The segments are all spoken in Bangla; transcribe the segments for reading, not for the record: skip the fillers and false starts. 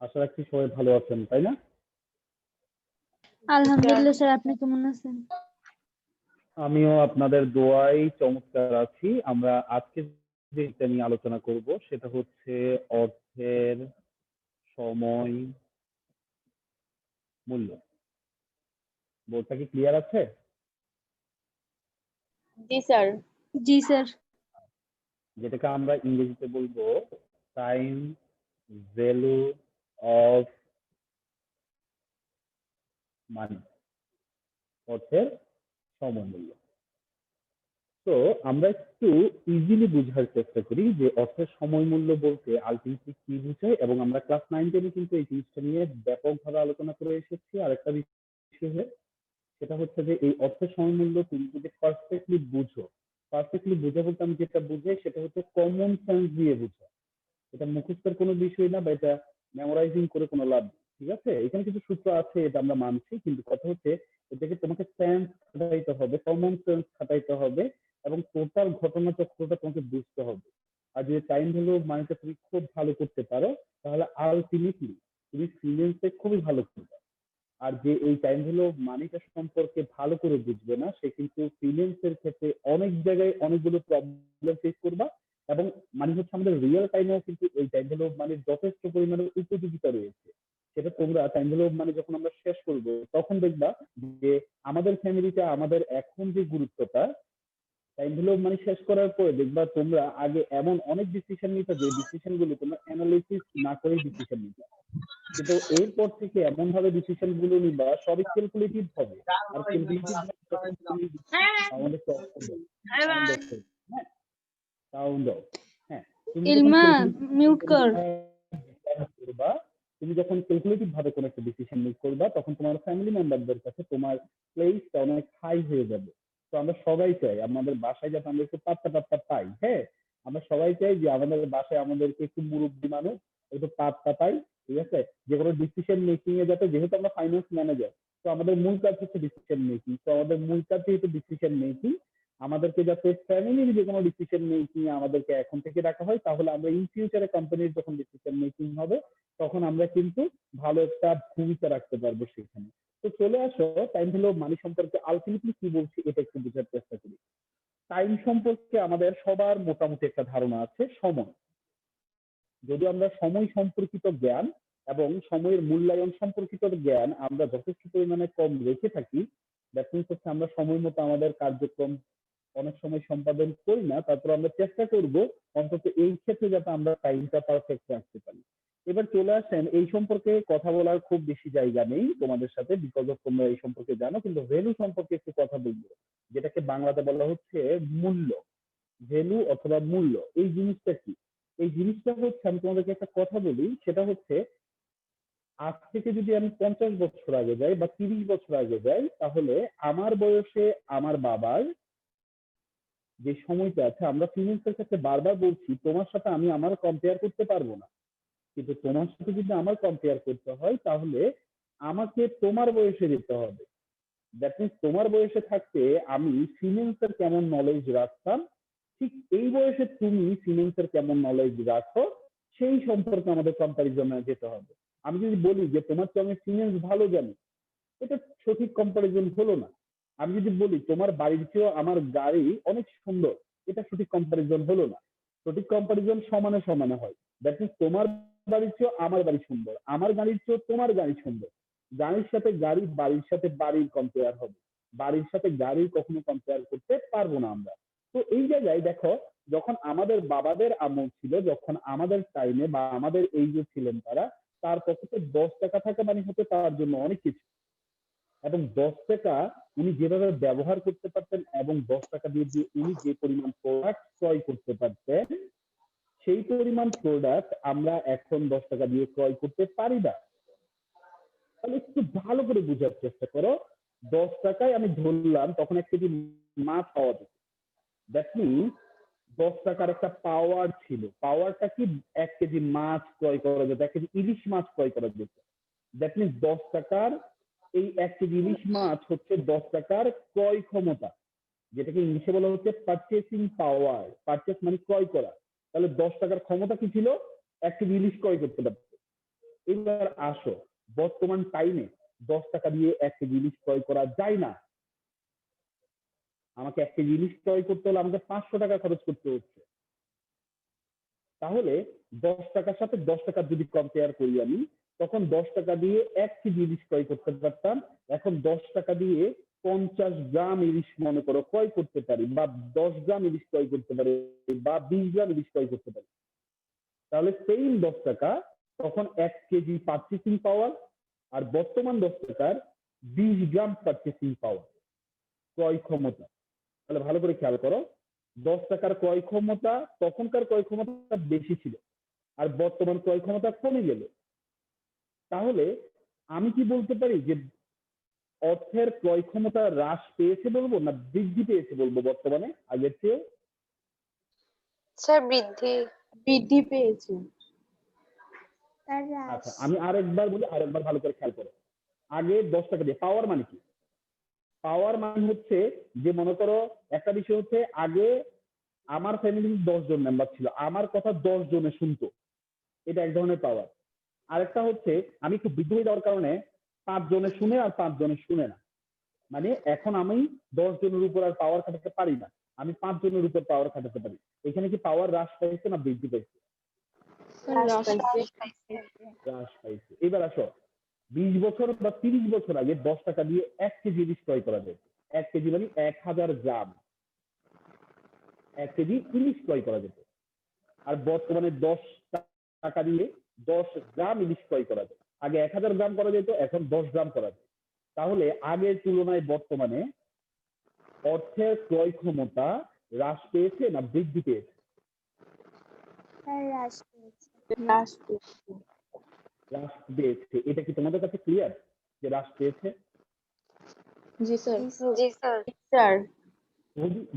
আশা রাখছি সবাই ভালো আছেন, তাই না? আলহামদুলিল্লাহ স্যার, আপনি কেমন আছেন? আমিও আপনাদের দোয়ায় চমৎকার আছি। আমরা আজকে যেটা নিয়ে আলোচনা করব সেটা হচ্ছে অর্থের সময় মূল্য। বোর্ডটা কি ক্লিয়ার আছে? জি স্যার। জি স্যার। যেটাকে আমরা ইংরেজিতে বলবো টাইম ভ্যালু অফ মানি, অর্থের সময় মূল্য। তো আমরা একটু ইজিলি বোঝার চেষ্টা করি যে অর্থের সময় মূল্য বলতে আলটিমেটলি কি বোঝায়, এবং আমরা ক্লাস 9-10 কিন্তু এই জিনিসটা নিয়ে ব্যাপকভাবে আলোচনা করে এসেছি। আরেকটা বিষয় সেটা হচ্ছে যে এই অর্থের সময় মূল্য তুমি যদি পারফেক্টলি বুঝো, পারফেক্টলি বোঝা বলতে আমি যেটা বুঝাই সেটা হচ্ছে কমন সেন্স দিয়ে বুঝা। এটা মুখস্থের কোনো বিষয় না, বা এটা মেমোরাইজিং করে কোনো লাভ নেই, ঠিক আছে? এখানে কিছু সূত্র আছে, এটা আমরা মানছি, কিন্তু কথা হচ্ছে এটাকে তোমাকে সেন্স খাটাইতে হবে, কমন সেন্স খাটাইতে হবে, এবং টোটাল ঘটনা চক্রটা তোমাকে বুঝতে হবে। আর যদি টাইম ভ্যালু মানেটা তুমি খুব ভালো করতে পারো, তাহলে আলটিমেটলি তুমি ফিনান্সে খুবই ভালো করবে। আর যে এই টাইম ভ্যালু মানিটা সম্পর্কে ভালো করে বুঝবে না, সে কিন্তু ফিনান্সের ক্ষেত্রে অনেক জায়গায় অনেকগুলো প্রবলেম ফেস করবা। এবং মানে হচ্ছে আমাদের রিয়েল টাইমেও কিন্তু এই টাইম ভ্যালু মানির যথেষ্ট পরিমাণে উপযোগিতা রয়েছে। সেটা তোমরা টাইম ভ্যালু মানে যখন আমরা শেষ করবো তখন দেখবা যে আমাদের ফ্যামিলিতে আমাদের এখন যে গুরুত্বটা, টাইম ভ্যালু মানে শেষ করার পরে দেখবা তোমরা আগে এমন অনেক ডিসিশন নিতে, যে ডিসিশন গুলো তোমরা অ্যানালিসিস না করে ডিসিশন নিতে, কিন্তু এরপর থেকে এমন ভাবে ডিসিশন গুলো নিবা সবই ক্যালকুলেটিভ হবে। আর ক্যালকুলেটিভ আমাদের সাউন্ড অফ, হ্যাঁ, সাউন্ড অফ, হ্যাঁ। তুমি যখন ইলমা মিউট কর। করবা, তুমি যখন ক্যালকুলেটিভ ভাবে কোনো একটা ডিসিশন মেক করবা, তখন তোমার ফ্যামিলি মেম্বারদের কাছে তোমার প্লেসটা অনেক হাই হয়ে যাবে। তো আমরা সবাই চাই আমাদের বাসায় যাতে আমরা একটু পাত্তা টাত্তা পাই, হ্যাঁ। আমরা সবাই চাই যে আমাদের বাসায় আমাদেরকে একটু মুরব্বী মানুষ একটু পাত্তা পাই, ঠিক আছে? যে কোনো ডিসিশন মেকিং এ যাতে, যেহেতু আমরা ফাইন্যান্স ম্যানেজার, তো আমাদের মূল কাজ হচ্ছে ডিসিশন মেকিং। তো আমাদের মূল কাজ যেহেতু ডিসিশন মেকিং, আমাদেরকে যাতে ফ্যামিলির যে কোনো ডিসিশন মেকিং আমাদেরকে এখন থেকে রাখা হয়, তাহলে আমরা ইন ফিউচারে কোম্পানির যখন ডিসিশন মেকিং হবে তখন আমরা কিন্তু ভালো একটা ভূমিকা রাখতে পারবো সেখানে। তো চলে আসো টাইম ভ্যালু মানি সম্পর্কে আলটিমেটলি কি বলছি এটা একটু বোঝার চেষ্টা করি। টাইম সম্পর্কে আমাদের সবার মোটামুটি একটা ধারণা আছে, সময়। যদি আমরা সময় সম্পর্কিত জ্ঞান এবং সময়ের মূল্যায়ন সম্পর্কিত জ্ঞান আমরা যথেষ্ট পরিমাণে কম রেখে থাকি, দ্যাট মিনস হচ্ছে আমরা সময় মতো আমাদের কার্যক্রম অনেক সময় সম্পাদন করি না, তারপর আমরা চেষ্টা করব অন্তত এই ক্ষেত্রে যাতে আমরা টাইমটা পারফেক্ট রাখতে পারি। এবার চলে আসেন, এই সম্পর্কে কথা বলার খুব বেশি জায়গা নেই তোমাদের সাথে, বিকজ অফ তোমরা এই সম্পর্কে জানো, কিন্তু ভ্যালু সম্পর্কে একটু কথা বলবো, যেটাকে বাংলাতে বলা হচ্ছে মূল্য। ভ্যালু অথবা মূল্য, এই জিনিসটা কি? এই জিনিসটা হচ্ছে, আমি তোমাদেরকে একটা কথা বলি, সেটা হচ্ছে আজ থেকে যদি আমি 50 বছর আগে যাই বা 30 বছর আগে যাই, তাহলে আমার বয়সে আমার বাবার যে সময়টা আছে, আমরা ফিনান্সের ক্ষেত্রে বারবার বলছি তোমার সাথে আমি আমার কম্পেয়ার করতে পারবো না, কিন্তু তোমার সাথে যদি আমার কম্পেয়ার করতে হয় তাহলে আমাকে তোমার বয়সে যেতে হবে। দ্যাট মিনস তোমার বয়সে থাকতে আমি ফিনান্সের কেমন নলেজ রাখতাম, ঠিক এই বয়সে তুমি ফিনান্সের কেমন নলেজ রাখো, সেই সম্পর্কে আমাদের কম্পারিজনে যেতে হবে। আমি যদি বলি যে তোমার চেয়ে আমি ফিনান্স ভালো জানি, এটা সঠিক কম্পারিজন হলো না। আমি যদি বলি তোমার বাড়ির চেয়েও আমার গাড়ি অনেক সুন্দর, এটা সঠিক কম্পারিজন হলো না। সঠিক কম্পারিজন সমানে সমানে হয়। দ্যাট মিনস তোমার বাড়ির চেয়েও আমার বাড়ি সুন্দর, আমার গাড়ির চেয়েও তোমার গাড়ি সুন্দর। গাড়ির সাথে গাড়ি, বাড়ির সাথে বাড়ির কম্পেয়ার হবে, বাড়ির সাথে গাড়ির কখনো কম্পেয়ার করতে পারবো না আমরা। তো এই জায়গায় দেখো, যখন আমাদের বাবাদের আমল ছিল, যখন আমাদের টাইমে বা আমাদের এই যে ছিলেন তারা, তার পক্ষে 10 টাকা থাকা মানে হতে তার জন্য অনেক কিছু। এবং 10 টাকা উনি যেভাবে ব্যবহার করতে পারতেন, এবং 10 টাকা দিয়ে উনি যে পরিমাণ প্রোডাক্ট ক্রয় করতে পারতেন, সেই পরিমাণ প্রোডাক্ট আমরা এখন 10 টাকা দিয়ে ক্রয় করতে পারি না। তাহলে একটু ভালো করে বোঝার চেষ্টা করো। 10 টাকায় আমি ধরলাম তখন 1 কেজি মাছ পাওয়া যেত। দ্যাট মিনস 10 টাকার একটা পাওয়ার ছিল। পাওয়ারটা কি? 1 কেজি মাছ ক্রয় করা যেত, 1 কেজি ইলিশ মাছ ক্রয় করা যেত। দ্যাট মিনস 10 টাকার এই 1 কেজি ইলিশ মাছ হচ্ছে 10 টাকার ক্রয় ক্ষমতা, যেটাকে ইংলিশে বলা হচ্ছে পারচেসিং পাওয়ার। পারচেস মানে ক্রয় করা। তাহলে 10 টাকার ক্ষমতা কি ছিল? 1 কেজি ইলিশ ক্রয় করতে পারত। এবার আসো, বর্তমান টাইমে 10 টাকা দিয়ে 1 কেজি ইলিশ ক্রয় করা যায় না। আমাকে 1 কেজি ইলিশ ক্রয় করতে হলে আমাকে 500 টাকা খরচ করতে হচ্ছে। তাহলে 10 টাকার সাথে 10 টাকা যদি কম্পেয়ার করি আমি, তখন 10 টাকা দিয়ে 1 কেজি ইলিশ ক্রয় করতে পারতাম। এখন 10 টাকা দিয়ে 50 গ্রাম ইলিশ মনে করো ক্রয় করতে পারি, বা 10 গ্রাম ইলিশ ক্রয় করতে পারি, বা 20 গ্রাম ইলিশ ক্রয় করতে পারি। তাহলে সেইম 10 টাকা তখন 1 কেজি পারচেসিং পাওয়ার, আর বর্তমান 10 টাকার 20 গ্রাম পারচেসিং পাওয়ার, ক্রয় ক্ষমতা। তাহলে ভালো করে খেয়াল করো, 10 টাকার ক্রয় ক্ষমতা তখনকার ক্রয় ক্ষমতা বেশি ছিল, আর বর্তমান ক্রয় ক্ষমতা কমে গেল। তাহলে আমি কি বলতে পারি যে অর্থের ক্রয় ক্ষমতা হ্রাস পেয়েছে বলবো, না বৃদ্ধি পেয়েছে বলবো বর্তমানে আগের চেয়ে? স্যার বৃদ্ধি। বৃদ্ধি পেয়েছে। আচ্ছা, আমি আরেকবার বলি, আরেকবার ভালো করে খেয়াল করো। আগে 10 টাকা দিয়ে পাওয়ার মানে কি? পাওয়ার মানে হচ্ছে যে মনে করো একটা বিষয় হচ্ছে, আগে আমার ফ্যামিলির 10 জন মেম্বার ছিল, আমার কথা 10 জনে শুনতো, এটা এক ধরনের পাওয়ার। আরেকটা হচ্ছে আমি একটু বৃদ্ধ হয়ে যাওয়ার কারণে 5 জনে শুনে আর 5 জনে শুনে না। মানে এখন আমি 10 জনের উপর আর পাওয়ার খাটাতে পারি না, আমি 5 জনের উপর পাওয়ার খাটাতে পারি। এখানে কি পাওয়ার হ্রাস পাইছে না বৃদ্ধি পাইছে? হ্রাস হ্রাস পাইছে। এবার আসো, 20 বছর বা 30 বছর আগে 10 টাকা দিয়ে 1 কেজি ইলিশ ক্রয় করা যেত। 1 কেজি মানে 1000 গ্রাম 1 কেজি ইলিশ ক্রয় করা যেত। আর বর্তমানে 10 টাকা দিয়ে 10 গ্রাম ইলিশ ক্রয় করা যায়। আগে 1000 গ্রাম করা যেত, এখন 10 গ্রাম করা যায়। তাহলে আগের তুলনায় বর্তমানে অর্থের ক্রয় ক্ষমতা হ্রাস পেয়েছে না বৃদ্ধি পেয়েছে? হ্রাস পেয়েছে। হ্রাস পেয়েছে। এটা কি তোমাদের কাছে ক্লিয়ার যে হ্রাস পেয়েছে? জি স্যার। জি স্যার। স্যার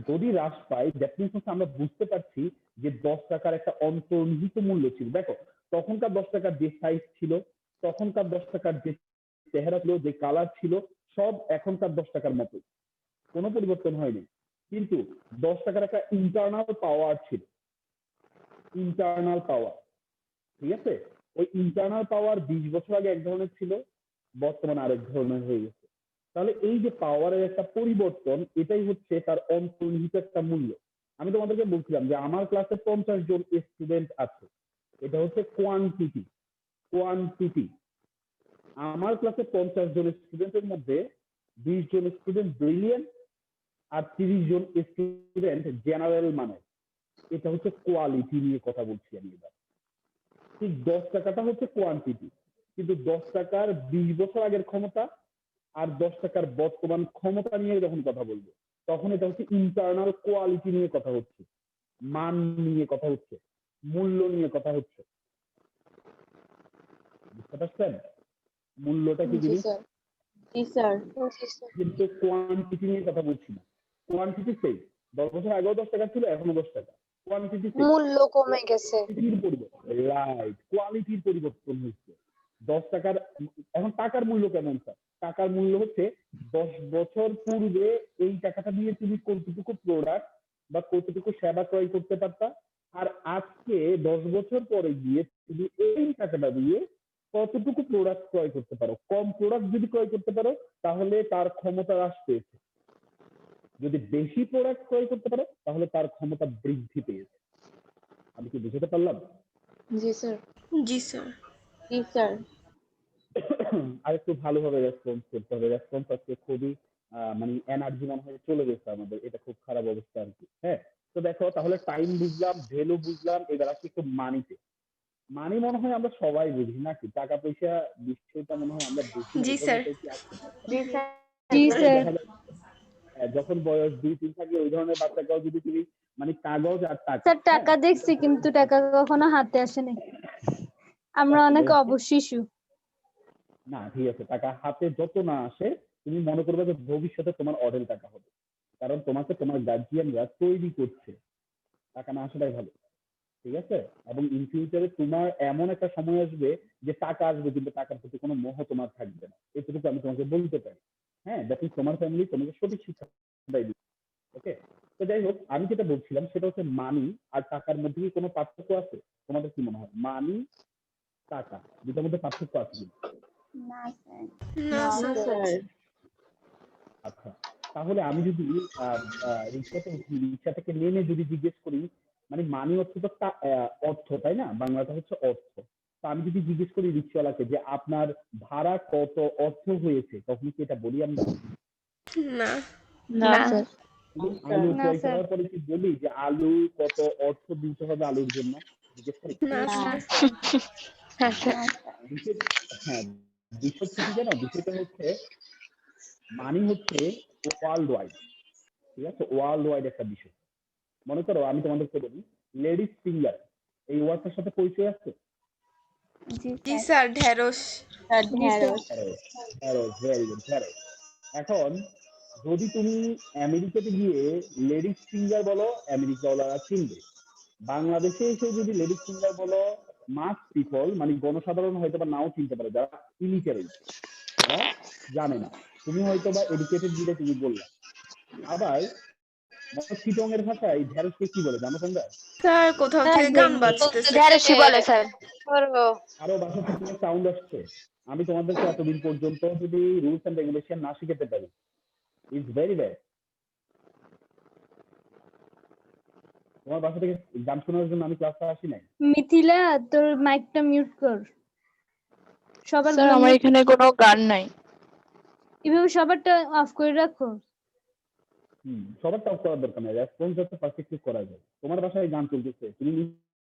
যদি হ্রাস পায়, দ্যাট মিনস হচ্ছে আমরা বুঝতে পারছি যে 10 টাকার একটা অন্তর্নিহিত মূল্য ছিল। দেখো, তখনকার 10 টাকার যে সাইজ ছিল, তখনকার 10 টাকার যে চেহারা ছিল, যে কালার ছিল, সব এখনকার 10 টাকার মতো, কোনো পরিবর্তন হয়নি। কিন্তু 10 টাকার একটা ইন্টারনাল পাওয়ার ছিল, ইন্টারনাল পাওয়ার, ঠিক আছে? ওই ইন্টারনাল পাওয়ার 20 বছর আগে এক ধরনের ছিল, বর্তমানে আরেক ধরনের হয়ে গেছে। তাহলে এই যে পাওয়ারের একটা পরিবর্তন, এটাই হচ্ছে তার অন্তর্নিহিত একটা মূল্য। আমি তোমাদেরকে বলছিলাম যে আমার ক্লাসে 50 জন স্টুডেন্ট আছে, এটা হচ্ছে কোয়ান্টিটি। কোয়ান্টিটি আমার ক্লাসে 50 জন স্টুডেন্টের মধ্যে 20 জন স্টুডেন্ট ব্রিলিয়েন্ট আর 30 জন স্টুডেন্ট জেনারেল মানের। এটা হচ্ছে কোয়ালিটি নিয়ে কথা বলছি আমি এবার। ঠিক 10 টাকাটা হচ্ছে কোয়ান্টিটি, কিন্তু 10 টাকার 20 বছর আগের ক্ষমতা আর 10 টাকার বর্তমান ক্ষমতা নিয়ে যখন কথা বলবো, তখন এটা হচ্ছে ইন্টারনাল কোয়ালিটি নিয়ে কথা হচ্ছে, মান নিয়ে কথা হচ্ছে, মূল্য নিয়ে কথা হচ্ছে। বুঝতে পারছেন মূল্যটা কি জি জিনিস? স্যার। জি স্যার। কিন্তু কোয়ান্টিটি নিয়ে কথা বলছি না। কোয়ান্টিটি সেই 10 বছর আগেও 10 টাকা ছিল, এখনো 10 টাকা। কোয়ান্টিটি সেই, মূল্য কমে গেছে। কোয়ালিটির পরিবর্তন, রাইট, কোয়ালিটির পরিবর্তন হচ্ছে। 10 টাকার এখন টাকার মূল্য কেমন স্যার? টাকার মূল্য হচ্ছে 10 বছর পূর্বে এই টাকাটা দিয়ে তুমি কতটুকু প্রোডাক্ট বা কতটুকু সেবা ক্রয় করতে পারতা, আর আজকে 10 বছর পরে গিয়ে তুমি এই টাকাটা দিয়ে কতটুকু প্রোডাক্ট ক্রয় করতে পারো। কম প্রোডাক্ট যদি ক্রয় করতে পারো, তাহলে তার ক্ষমতা হ্রাস পেয়েছে। যদি বেশি প্রোডাক্ট ক্রয় করতে পারো, তাহলে তার ক্ষমতা বৃদ্ধি পেয়েছে। আমি কি বুঝতে পারলাম? জি স্যার। জি স্যার। জি স্যার। আর একটু ভালোভাবে রেসপন্স করতে হবে। রেসপন্স আজকে খুবই মানে এনার্জি মনে হয় চলে গেছে আমাদের, এটা খুব খারাপ অবস্থা আর কি। হ্যাঁ, তো দেখো, তাহলে টাইম বুঝলাম, ভ্যালু বুঝলাম, এবার আসি একটু মানিতে। মানি মনে হয় আমরা সবাই বুঝি নাকি? টাকা পয়সা বিষয়টা মনে হয় আমরা বুঝি না, জি এই স্যার। ধরনের কেউ কি আছে? জি স্যার। হ্যাঁ, জি তবে স্যার। দেখা যায় যখন বয়স 2-3 থাকে, ওই ধরনের বাচ্চাকেও যদি তুমি মানে কাগজ আর টাকা, স্যার হ্যাঁ, টাকা দেখছি কিন্তু টাকা কখনো হাতে আসেনি। আমরা অনেক অবশিশু। না ঠিক আছে, টাকা হাতে যত না আসে, তুমি মনে করবে যে ভবিষ্যতে তোমার অঢেল টাকা হবে, কারণ তোমাকে তোমার গার্জিয়ানরা তৈরি করছে। টাকা না আসাটাই ভালো, ঠিক আছে? এবং ইন ফিউচারে তোমার এমন একটা সময় আসবে যে টাকা আসবে, কিন্তু টাকার প্রতি কোনো মোহ তোমার থাকবে না, এটুকু আমি তোমাকে বলতে পারি। হ্যাঁ, দ্যাট মিনস তোমার ফ্যামিলি তোমাকে সঠিক শিক্ষা দেয়। ওকে, তো যাই হোক, আমি যেটা বলছিলাম সেটা হচ্ছে মানি আর টাকার মধ্যে কি কোনো পার্থক্য আছে? তোমাদের কি মনে হয় মানি টাকা, দুটার মধ্যে পার্থক্য আছে কি? না স্যার। না না স্যার। স্যার আচ্ছা, তাহলে আমি যদি রিক্সাতে উঠি, রিক্সা থেকে নেমে যদি জিজ্ঞেস করি, মানে মানি অর্থ তো অর্থ, তাই না? বাংলাটা হচ্ছে অর্থ। তো আমি যদি জিজ্ঞেস করি রিক্সাওয়ালাকে যে আপনার ভাড়া কত অর্থ হয়েছে, তখন কি এটা বলি আমরা? না। না স্যার আলু না ক্রয় স্যার। করার পরে কি বলি যে আলু কত অর্থ দিতে হবে আলুর জন্য? জিজ্ঞেস করি? না না স্যার। স্যার। হ্যাঁ স্যার না স্যার। বিষয়, হ্যাঁ, বিষয় হচ্ছে কি জানো? বিষয়টা হচ্ছে মানি হচ্ছে ওয়ার্ল্ড ওয়াইড, ঠিক আছে? ওয়ার্ল্ড ওয়াইড একটা বিষয়। মনে করো আমি তোমাদেরকে বলি লেডিস ফিঙ্গার, এই ওয়ার্ডটার সাথে পরিচয় আছে? জি জি স্যার। স্যার, ঢেঁড়স। জি স্যার। ভেরি গুড, ঢেঁড়স। এখন যদি তুমি আমেরিকাতে গিয়ে লেডিস ফিঙ্গার বলো, আমেরিকাওয়ালারা চিনবে। বাংলাদেশে এসে যদি লেডিস ফিঙ্গার বলো, মাস পিপল মানে জনসাধারণ হয়তো বা নাও চিনতে পারে, যারা ইলিটারেট, যারা জানে না। তুমি হয়তো বা এডুকেটেড দিলে তুমি বললা। আবার চিটং এর ভাষায় ঢেঁড়সকে কি বলে জানো তোমরা? স্যার, কোথাও স্যার থেকে গান বাজতেছে। ঢেঁড়সই বলে স্যার আরো ভাষা থেকে সাউন্ড আসছে। আমি তোমাদেরকে এতদিন পর্যন্ত যদি রুলস এন্ড রেগুলেশন না শিখাতে পারি, ইটস ভেরি ব্যাড। তোমার বাসা থেকে গান শোনার জন্য আমি ক্লাসে আসি নাই। মিথিলা, তোর মাইকটা মিউট কর। সবার স্যার আমার এখানে কোনো গান নাই। এভাবে সবারটা অফ করে রাখো। সবার টাফ করার দরকার নেই, রেসপন্স যাতে পারফেক্টলি করা যায়। তোমার বাসায় গান চলতেছে, তুমি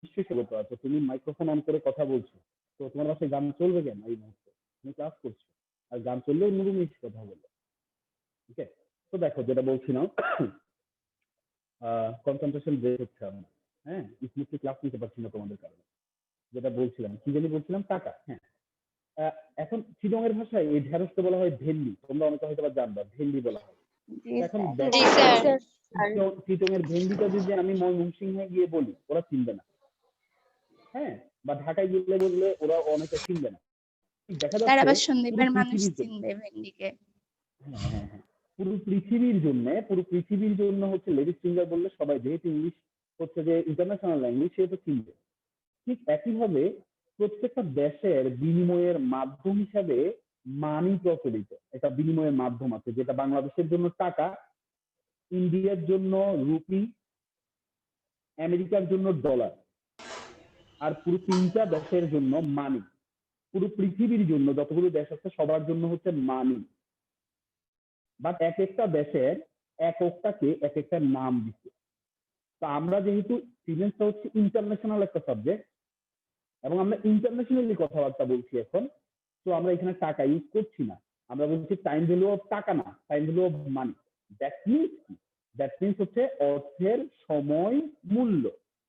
নিশ্চয়ই সেবত আছো, তুমি মাইক্রোফোন অন করে কথা বলছো, তো তোমার বাসায় গান চলবে কেন এই মুহূর্তে? তুমি ক্লাস করছো, আর গান চললে অন্য রুমে কথা বলো। ঠিক আছে? তো দেখো যেটা বলছিলাম, কনসেন্ট্রেশন ব্রেক হচ্ছে আমার। হ্যাঁ, স্মুথলি ক্লাস নিতে পারছি না তোমাদের কারণে। যেটা বলছিলাম, কি জানি বলছিলাম, টাকা। হ্যাঁ, এখন চিটং এর ভাষায় এই ঢেঁড়সকে বলা হয় ভেন্ডি। তোমরা অনেকে হয়তো বা জানবা ভেন্ডি বলা হয়। জি এখন স্যার। দেখো, জি স্যার চিটং এর ভেন্ডিটা যদি আমি ময়মনসিংহে গিয়ে বলি, ওরা চিনবে না। হ্যাঁ, বা ঢাকায় গেলে বললে ওরা অনেকে চিনবে না। ঠিক দেখা তার যাচ্ছে আবার পুরো সন্দীপের মানুষ পৃথিবীর জন্য, চিনবে ভেন্ডিকে। হ্যাঁ হ্যাঁ হ্যাঁ, পুরো পৃথিবীর জন্য হচ্ছে লেডিস ফিঙ্গার বললে সবাই, যেহেতু ইংলিশ হচ্ছে যে ইন্টারন্যাশনাল ল্যাঙ্গুয়েজ, সেহেতু চিনবে। ঠিক একইভাবে প্রত্যেকটা দেশের বিনিময়ের মাধ্যম হিসাবে মানি প্রচলিত, একটা বিনিময়ের মাধ্যম আছে, যেটা বাংলাদেশের জন্য টাকা, ইন্ডিয়ার জন্য রুপি, আমেরিকার জন্য ডলার, আর পুরো তিনটা দেশের জন্য মানি। পুরো পৃথিবীর জন্য যতগুলো দেশ আছে সবার জন্য হচ্ছে মানি। বাট এক একটা দেশের এককটাকে এক একটা নাম দিচ্ছে। তো আমরা যেহেতু ফিনান্সটা হচ্ছে ইন্টারন্যাশনাল একটা সাবজেক্ট, এবং আমরা ইন্টারন্যাশনালি কথাবার্তা বলছি এখন, তো আমরা এখানে টাকা ইউজ করছি না। আমরা বলছি টাইম ভ্যালু অফ টাকা না, time value of money. That means কি? দ্যাট মিনস হচ্ছে অর্থের সময় মূল্য।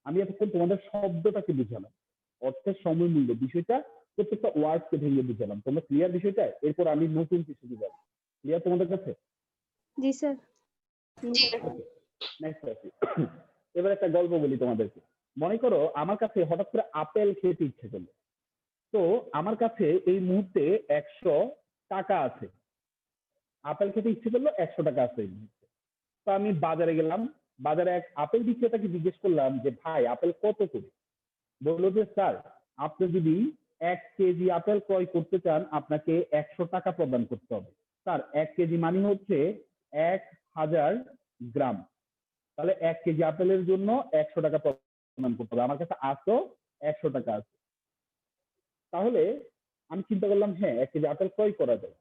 আমি এতক্ষণ তোমাদের শব্দটাকে বুঝালাম, অর্থের সময় মূল্য বিষয়টা প্রত্যেকটা ওয়ার্ডকে ভেঙে বুঝালাম। তোমরা ক্লিয়ার বিষয়টা? এরপর আমি নতুন কিছু বুঝাবো। ক্লিয়ার তোমাদের কাছে? জি স্যার। নেক্সট আসি। এবার একটা গল্প বলি তোমাদেরকে। মনে করো আমার কাছে হঠাৎ করে আপেল খেতে ইচ্ছে করলো। তো আমার কাছে এই মুহূর্তে 100 টাকা আছে। আপেল খেতে ইচ্ছে করলো, 100 টাকা আছে এই মুহূর্তে। তো আমি বাজারে গেলাম, বাজারে এক আপেল বিক্রেতাকে জিজ্ঞেস করলাম যে ভাই আপেল কত করে? বললো যে স্যার, আপনি যদি 1 কেজি আপেল ক্রয় করতে চান আপনাকে 100 টাকা প্রদান করতে হবে। স্যার 1 কেজি মানে হচ্ছে 1000 গ্রাম। তাহলে 1 কেজি আপেলের জন্য 100 টাকা প্রদান করতে হবে। আমার কাছে আসো 100 টাকা আছে। তাহলে আমি চিন্তা করলাম হ্যাঁ 1 কেজি আপেল ক্রয় করা যায়।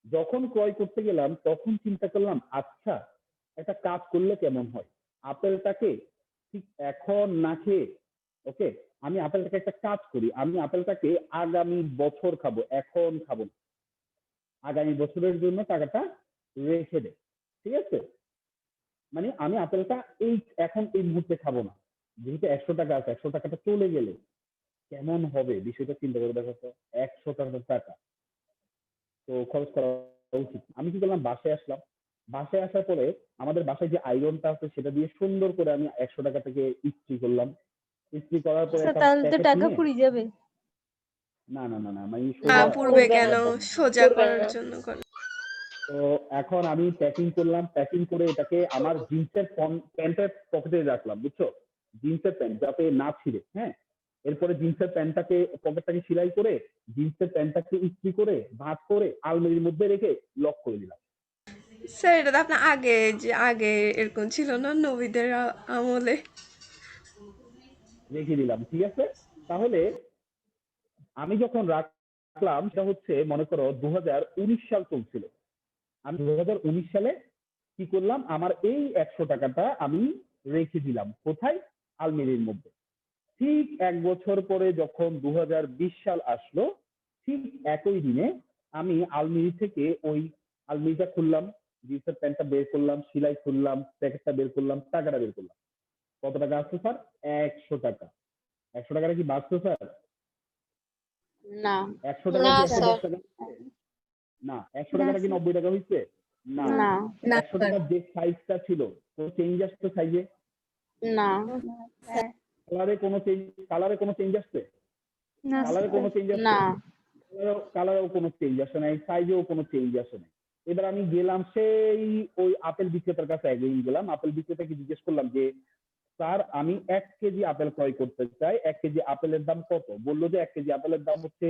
যখন ক্রয় করতে গেলাম তখন চিন্তা করলাম আচ্ছা একটা কাজ করলে কেমন হয়, আপেলটাকে ঠিক এখন না খেয়ে, ওকে, আমি আপেলটাকে একটা কাজ করি, আমি আপেলটাকে আগামী বছর খাবো, এখন খাবো না, আগামী বছরের জন্য টাকাটা রেখে দেয়। ঠিক আছে? মানে আমি আপেলটা এখন এই মুহূর্তে খাবো না, যেহেতু 100 টাকা আছে, 100 টাকাটা চলে গেলে কেমন হবে বিষয়টা চিন্তা করে দেখো তো। 100 টাকা তো খরচ করা উচিত। আমি কি করলাম, বাসায় আসলাম। বাসায় আসার পরে আমাদের বাসায় যে আয়রনটা আছে সেটা দিয়ে সুন্দর করে আমি 100 টাকা থেকে ইস্ত্রি করলাম। ইস্ত্রি করার পরে স্যার একটা তাহলে তো প্যাকেট টাকা নিয়ে, পুড়ে যাবে। না না না না মানে না, সোজা পূর্বে কেন, করবো না। সোজা করার জন্য করে। তো এখন আমি প্যাকিং করলাম, প্যাকিং করে এটাকে আমার জিন্সের প্যান্টের পকেটে রাখলাম, বুঝছো? জিন্সের প্যান্ট যাতে না ছিঁড়ে। হ্যাঁ, এরপরে জিন্সের প্যান্টটাকে পকেটটাকে সেলাই করে জিন্সের প্যান্টটাকে ইস্ত্রি করে ভাঁজ করে আলমারির মধ্যে রেখে লক করে দিলাম। স্যার এটা তো আপনার আগে এরকম ছিল না নবীদের আমলে। রেখে দিলাম, ঠিক আছে। তাহলে আমি যখন রাখলাম সেটা হচ্ছে মনে করো 2019 সাল চলছিল। আমি 2019 সালে কি করলাম, আমার এই 100 টাকাটা আমি রেখে দিলাম কোথায়, আলমারির মধ্যে। ঠিক 1 বছর পরে যখন 2020 সাল আসলো, ঠিক একই দিনে আমি আলমারি থেকে ওই আলমারিটা খুললাম, জিন্সের প্যান্টটা বের করলাম, সেলাই খুললাম, প্যাকেটটা বের করলাম, টাকাটা বের করলাম। কত টাকা আসছে স্যার? 100 টাকা। 100 টাকাটা কি বাঁচতো স্যার? না 100 টাকা না কি 110 স্যার টাকা হচ্ছে? না। 100 টাকাটা কি 90 টাকা হচ্ছে? না। না 100 টাকার যে সাইজটা ছিল কোনো চেঞ্জ আসছে সাইজে? না কালারে কোনো চেঞ্জ আসছে? না কালারে কোনো চেঞ্জ আসছে? না কালারেও কোনো চেঞ্জ আসে নাই, সাইজেও কোনো চেঞ্জ আসে নাই। এবার আমি গেলাম সেই ওই আপেল বিক্রেতার কাছে, একদিন গেলাম, আপেল বিক্রেতাকে জিজ্ঞেস করলাম যে স্যার আমি 1 কেজি আপেল ক্রয় করতে চাই, 1 কেজি আপেলের দাম কত? বললো যে 1 কেজি আপেলের দাম হচ্ছে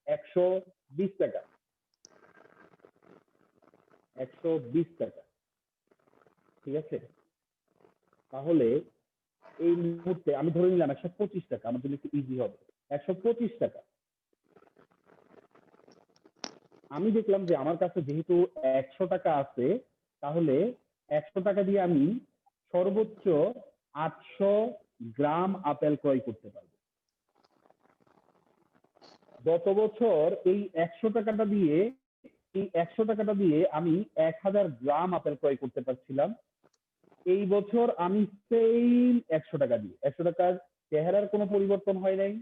120 টাকা। 120 টাকা, ঠিক আছে। তাহলে এই মুহূর্তে আমি ধরে নিলাম 125 টাকা, আমার জন্য একটু ইজি হবে। 125 টাকা। আমি দেখলাম যে আমার কাছে যেহেতু 100 টাকা আছে, তাহলে 100 টাকা দিয়ে আমি সর্বোচ্চ 800 গ্রাম আপেল ক্রয় করতে পারবো। গত বছর এই 100 টাকাটা দিয়ে আমি 1000 গ্রাম আপেল ক্রয় করতে পারছিলাম। এই বছর আমি সেম 100 টাকা দিয়ে, 100 টাকার চেহারার কোনো পরিবর্তন হয় নাই,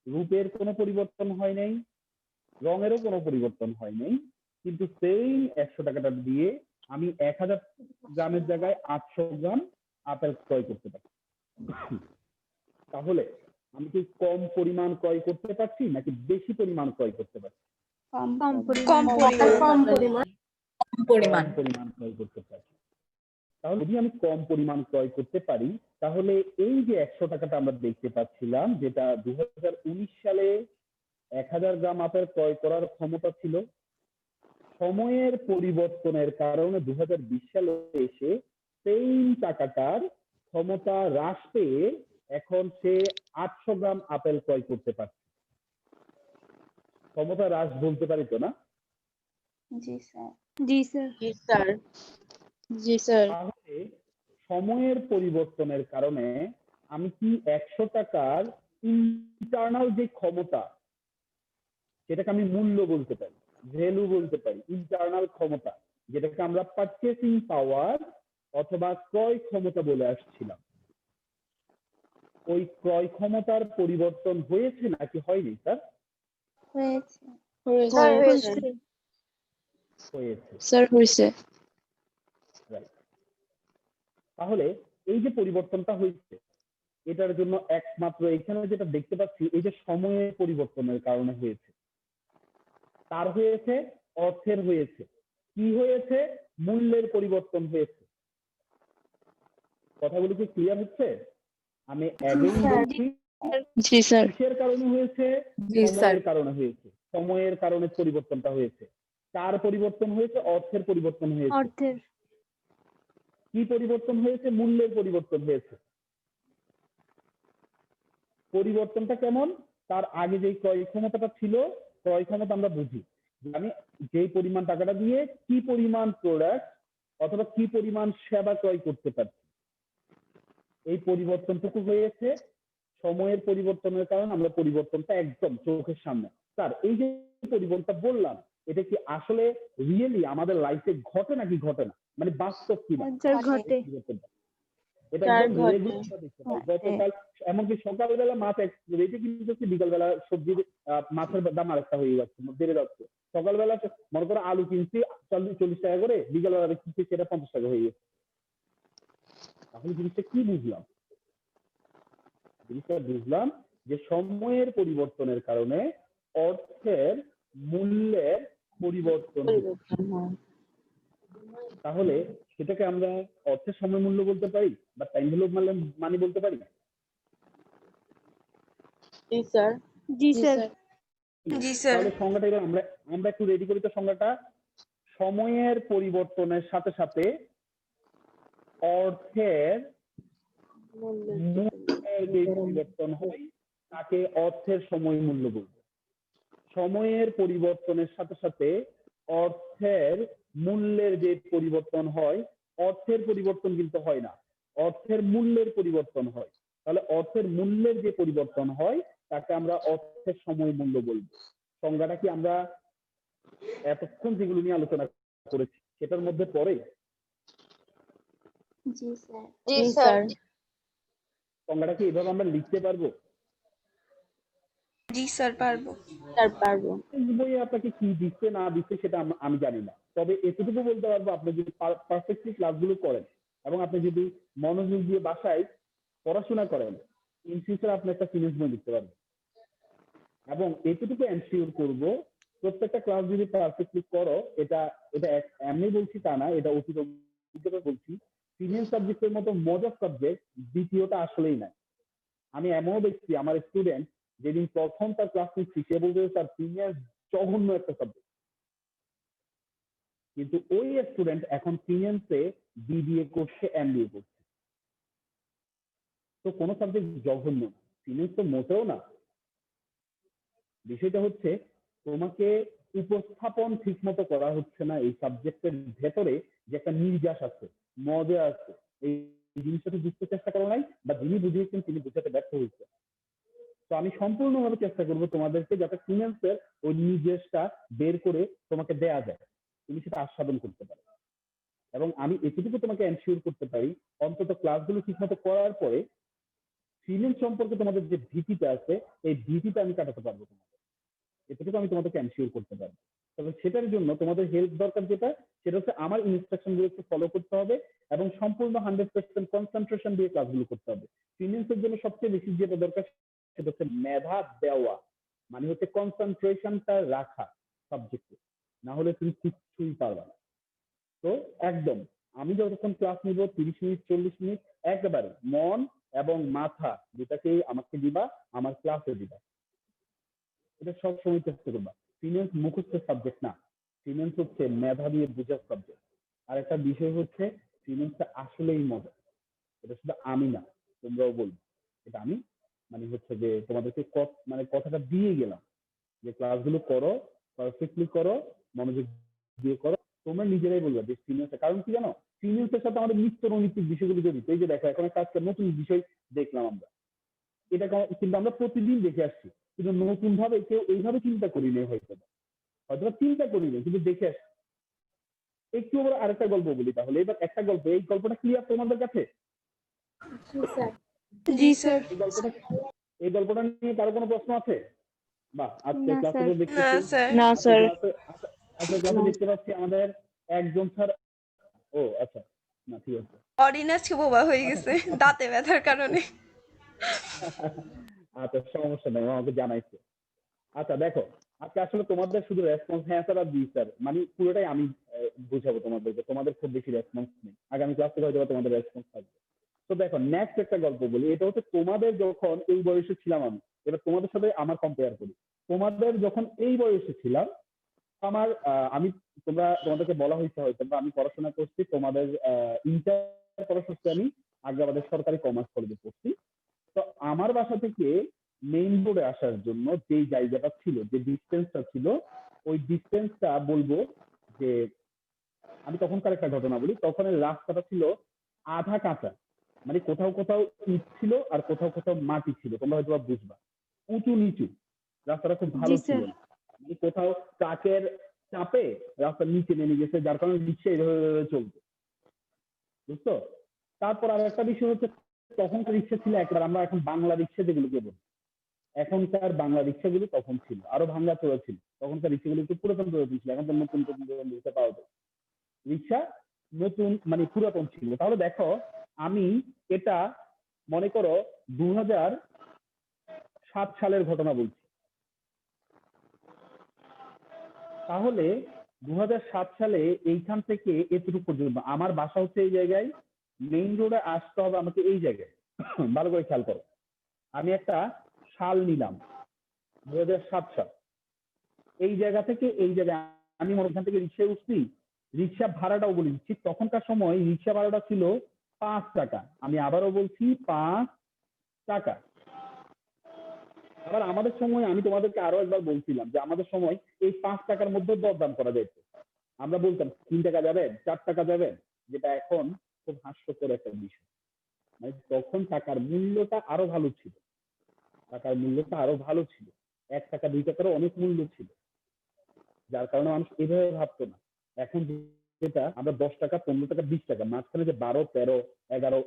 রূপের কোনো পরিবর্তন হয় নাই, রঙেরও কোনো পরিবর্তন হয় নাই, কিন্তু সেম 100 টাকাটা দিয়ে আমি 1000 গ্রামের জায়গায় 800 গ্রাম আপেল ক্রয় করতে পারছি। তাহলে আমি কি কম পরিমাণ ক্রয় করতে পারছি নাকি বেশি পরিমাণ ক্রয় করতে পারছি? কম কম পরিমাণ পরিমাণ। কম পরিমাণ ক্রয় করতে পারছি। তাহলে যদি আমি কম পরিমাণ ক্রয় করতে পারি, তাহলে এই যে 100 টাকাটা আমরা দেখতে পাচ্ছিলাম, যেটা 2019 সালে 1000 গ্রাম আপেল ক্রয় করার ক্ষমতা ছিল, সময়ের পরিবর্তনের কারণে 2020 সালে এসে সেই টাকাটার ক্ষমতা হ্রাস পেয়ে এখন সে 800 গ্রাম আপেল ক্রয় করতে পারছে। ক্ষমতা হ্রাস বলতে পারি তো না? জি স্যার। জি স্যার। জি স্যার জি স্যার তাহলে সময়ের পরিবর্তনের কারণে আমি কি 100 টাকার ইন্টারনাল যে ক্ষমতা, সেটাকে আমি মূল্য বলতে পারি, ভ্যালু বলতে পারি, ইন্টারনাল ক্ষমতা, যেটাকে আমরা পারচেসিং পাওয়ার অথবা ক্রয় ক্ষমতা বলে আসছিলাম, ওই ক্রয় ক্ষমতার পরিবর্তন হয়েছে নাকি হয়নি স্যার? হয়েছে। হয়েছে হয়েছে। স্যার হয়েছে Right. তাহলে এই যে পরিবর্তনটা হয়েছে, এটার জন্য একমাত্র এখানে যেটা দেখতে পাচ্ছি, এই যে সময়ের পরিবর্তনের কারণে হয়েছে। তার হয়েছে, অর্থের হয়েছে, কি হয়েছে? মূল্যের পরিবর্তন হয়েছে। কথাগুলো কি ক্লিয়ার হচ্ছে? আমি অ্যাগেইন বলছি, জি স্যার কিসের কারণে হয়েছে? সময়ের কারণে হয়েছে। সময়ের কারণে পরিবর্তনটা হয়েছে। কার পরিবর্তন হয়েছে? অর্থের পরিবর্তন হয়েছে। অর্থের। কি পরিবর্তন হয়েছে? মূল্যের পরিবর্তন হয়েছে। পরিবর্তনটা কেমন? তার আগে যে ক্রয় ক্ষমতাটা ছিল, ক্রয় ক্ষমতা আমরা বুঝি যে আমি যেই পরিমাণ টাকাটা দিয়ে কি পরিমাণ প্রোডাক্ট অথবা কি পরিমাণ সেবা ক্রয় করতে পারছি, এই পরিবর্তনটুকু হয়েছে। সময়ের পরিবর্তনের কারণে আমরা পরিবর্তনটা একদম চোখের সামনে। স্যার এই যে পরিবর্তনটা বললাম, এটা কি আসলে রিয়েলি আমাদের লাইফে ঘটে নাকি ঘটে না, মানে বাস্তব কিনা? স্যার ঘটে। এটা স্যার একদম ঘটে। রেগুলার দেখতে পাই। গতকাল এমনকি সকালবেলা মাছ এক রেটে কিনতেছি, বিকালবেলা সবজির মাছের দাম আরেকটা হয়ে যাচ্ছে, বেড়ে যাচ্ছে। সকালবেলা মনে করো আলু কিনছি 40 টাকা করে, বিকালবেলা কিনছি সেটা 50 টাকা হয়ে গেছে। তাহলে জিনিসটা কি বুঝলাম? জিনিসটা বুঝলাম যে সময়ের পরিবর্তনের কারণে অর্থের মূল্যের পরিবর্তন হচ্ছে। তাহলে সেটাকে আমরা অর্থের সময় মূল্য বলতে পারি বা টাইম ভ্যালু মানি বলতে পারি। জি স্যার জি জি স্যার স্যার জি স্যার তাহলে সংজ্ঞাটা এবার আমরা আমরা একটু রেডি করি তো সংজ্ঞাটা। সময়ের পরিবর্তনের সাথে সাথে অর্থের মূল্যের যে পরিবর্তন হয় তাকে অর্থের সময় মূল্য বলবো। সময়ের পরিবর্তনের সাথে সাথে অর্থের মূল্যের যে পরিবর্তন হয়, অর্থের পরিবর্তন কিন্তু হয় না, অর্থের মূল্যের পরিবর্তন হয়। তাহলে অর্থের মূল্যের যে পরিবর্তন হয় তাকে আমরা অর্থের সময় মূল্য বলবো। সংজ্ঞাটা কি আমরা এতক্ষণ যেগুলো নিয়ে আলোচনা করেছি সেটার মধ্যে পড়ে? জি স্যার সংজ্ঞাটা কি এভাবে আমরা লিখতে পারবো? জি স্যার পারবো। স্যার পারবো বইয়ে আপনাকে কি দিচ্ছে না দিচ্ছে সেটা আমি জানি না, তবে এতটুকু বলতে পারবো আপনি যদি পারফেক্টলি ক্লাসগুলো করেন এবং আপনি যদি মনোযোগ দিয়ে বাসায় পড়াশোনা করেন, ইন ফিউচার আপনি একটা ফিনান্স বই লিখতে পারবেন। এবং এতটুকু এনশিওর করব, প্রত্যেকটা ক্লাস যদি পারফেক্টলি করো, এটা এটা এমনি বলছি তা না, এটা অতীত অভিজ্ঞতা বলছি, ফিনান্স সাবজেক্টের মতো মজার সাবজেক্ট দ্বিতীয়টা আসলেই নাই। আমি এমনও দেখছি আমার স্টুডেন্ট যেদিন প্রথম তার ক্লাস নিচ্ছি সে বলতে তার ফিনান্স জঘন্য একটা সাবজেক্ট, কিন্তু ওই স্টুডেন্ট এখন ফিনান্সে বিবিএ করছে, এমবিএ করছে। তো কোনো সাবজেক্ট জঘন্য না, ফিনান্স তো মোটেও না। বিষয়টা হচ্ছে তোমাকে উপস্থাপন ঠিক মতো করা হচ্ছে না এই সাবজেক্টের ভেতরে, যে একটা নির্যাস আছে, মজা আছে, এই জিনিসটা বুঝতে চেষ্টা করা নাই, বা যিনি বুঝিয়েছেন তিনি বুঝাতে ব্যর্থ হয়েছে। তো আমি সম্পূর্ণভাবে চেষ্টা করবো তোমাদেরকে যাতে ফিনান্সের ওই নির্দেশটা বের করে তোমাকে দেয়া যায়, তুমি সেটা আস্বাদন করতে পারো। এবং আমি এতটুকু তোমাকে এনশিওর করতে পারি, অন্তত ক্লাসগুলো ঠিকমতো করার পরে ফিনান্স সম্পর্কে তোমাদের যে ভীতিটা আছে এই ভীতিটা আমি কাটাতে পারবো তোমাদের, এতটুকু আমি তোমাদেরকে এনশিওর করতে পারবো। তবে সেটার জন্য তোমাদের হেল্প দরকার, যেটা সেটা হচ্ছে আমার ইনস্ট্রাকশন গুলো একটু ফলো করতে হবে এবং সম্পূর্ণ 100% কনসেন্ট্রেশন দিয়ে ক্লাসগুলো করতে হবে। ফিনান্সের জন্য সবচেয়ে বেশি যেটা দরকার সেটা হচ্ছে মেধা দেওয়া, মানে হচ্ছে কনসেন্ট্রেশনটা রাখা সাবজেক্টে, না হলে তুমি কিছুই পারবে না। তো একদম আমি যতক্ষণ ক্লাস নিব 30 মিনিট 40 মিনিট একেবারে মন এবং মাথা দুটাকেই আমাকে দিবা, আমার ক্লাসে দিবা, এটা সবসময় চেষ্টা করবা। ফিনান্স মুখস্থের সাবজেক্ট না, ফিনান্স হচ্ছে মেধা দিয়ে বোঝার সাবজেক্ট। আর একটা বিষয় হচ্ছে ফিনান্সটা আসলেই মজা, এটা শুধু আমি না তোমরাও বলবো, এটা আমি মানে হচ্ছে যে তোমাদেরকে মানে কথাটা দিয়ে গেলাম যে ক্লাসগুলো করো, পারফেক্টলি করো, মনোযোগ দিয়ে করো, তোমরা নিজেরাই বলবে যে ফিনান্স, কারণ কি জানো, ফিনান্সের সাথে আমাদের নিত্য নৈতিক বিষয়গুলো জড়িত। এই যে দেখো এখন একটা আজকে নতুন বিষয় দেখলাম আমরা, এটা কিন্তু আমরা প্রতিদিন দেখে আসছি, কিন্তু নতুন ভাবে কেউ এইভাবে চিন্তা করি নেই, হয়তো চিন্তা করি নেই, কিন্তু দেখে আসছি। একটু আবার আরেকটা গল্প বলি তাহলে, এবার একটা গল্প, এই গল্পটা ক্লিয়ার তোমাদের কাছে? জি স্যার। এই গল্পটা নিয়ে কারো কোনো প্রশ্ন আছে? বা আজকে না ক্লাসে স্যার। তো না দেখতেছি, স্যার। না আজকে স্যার ক্লাসে আজকে ক্লাসে দেখতে পাচ্ছি আমাদের একজন স্যার, ও আচ্ছা, না ঠিক আছে। অরিন আজকে বোবা হয়ে গেছে দাঁতে ব্যথার কারণে। আচ্ছা সমস্যা নেই, ও আমাকে জানাইছে। আচ্ছা দেখো, আজকে আসলে তোমাদের শুধু রেসপন্স হ্যাঁ স্যার আর জি স্যার, মানে পুরোটাই আমি বুঝাবো তোমাদেরকে, তোমাদের খুব বেশি রেসপন্স নেই, আগামী ক্লাস থেকে হয়তো তোমাদের রেসপন্স থাকবে। তো দেখো নেক্সট একটা গল্প বলি, এটা হচ্ছে তোমাদের যখন এই বয়সে ছিলাম আমি, এবার তোমাদের সাথে আমার কম্পেয়ার করি। তোমাদের যখন এই বয়সে ছিলাম আমার আমি তোমাদেরকে বলা হয়েছে হয়তো, আমি পড়াশোনা করছি তোমাদের ইন্টার পড়াশোনা আমি আগ্রাবাদের সরকারি কমার্স কলেজে পড়ছি। তো আমার বাসা থেকে মেইন রোডে আসার জন্য যে জায়গাটা ছিল, যে ডিস্টেন্সটা ছিল, ওই ডিস্টেন্সটা বলবো যে, আমি তখনকার একটা ঘটনা বলি, তখন রাস্তাটা ছিল আধা কাঁচা, মানে কোথাও কোথাও ইট ছিল আর কোথাও কোথাও মাটি ছিল, তোমরা হয়তো বুঝবা, উঁচু নিচু, রাস্তাটা খুব ভালো জি ছিল স্যার। না, মানে কোথাও ট্রাকের চাপে রাস্তার নিচে নেমে গেছে, যার কারণে রিক্সা এইভাবে চলতো, বুঝছো? তারপর আর একটা বিষয় হচ্ছে, তখনকার রিক্সা ছিল একবার, আমরা এখন বাংলা রিক্সা যেগুলোকে বলি, এখনকার বাংলা রিক্সাগুলো তখন ছিল আরো ভাঙ্গা চোরা ছিল, তখনকার রিক্সাগুলো একটু পুরাতন পুরাতন ছিল, এখন তো নতুন নতুন রিক্সা পাওয়া যায়। রিক্সা নতুন মানে পুরাতন ছিল। তাহলে দেখো আমি এটা মনে করো 2007 সালের ঘটনা বলছি। তাহলে 2007 সালে এইখান থেকে এতটুকু পর্যন্ত আমার বাসা হচ্ছে এই জায়গায়, মেইন রোডে আসতে হবে আমাকে এই জায়গায়, ভালো করে খেয়াল করো। আমি একটা সাল নিলাম, 2007 সাল। এই জায়গা থেকে এই জায়গায় আমি ওখান থেকে রিক্সায় উঠছি, রিক্সা ভাড়াটাও বলে দিচ্ছি, তখনকার সময় রিক্সা ভাড়াটা ছিল 5 টাকা। আমি আবারও বলছি 5 টাকা। আবার আমাদের সময় আমি তোমাদেরকে আরো একবার বলছিলাম যে আমাদের সময় এই 5 টাকার মধ্যে দরদাম করা যেত। আমরা বলতাম 3 টাকা যাবেন, 4 টাকা যাবেন, যেটা এখন খুব হাস্যকর একটা বিষয়। মানে তখন টাকার মূল্যটা আরো ভালো ছিল, টাকার মূল্যটা আরো ভালো ছিল, 1 টাকা 2 টাকারও অনেক মূল্য ছিল, যার কারণে মানুষ এভাবে ভাবতো না। এখন যেটা আমরা 10 টাকা, 15 টাকা, 20 টাকা, মাঝখানে যে 12, 13, 11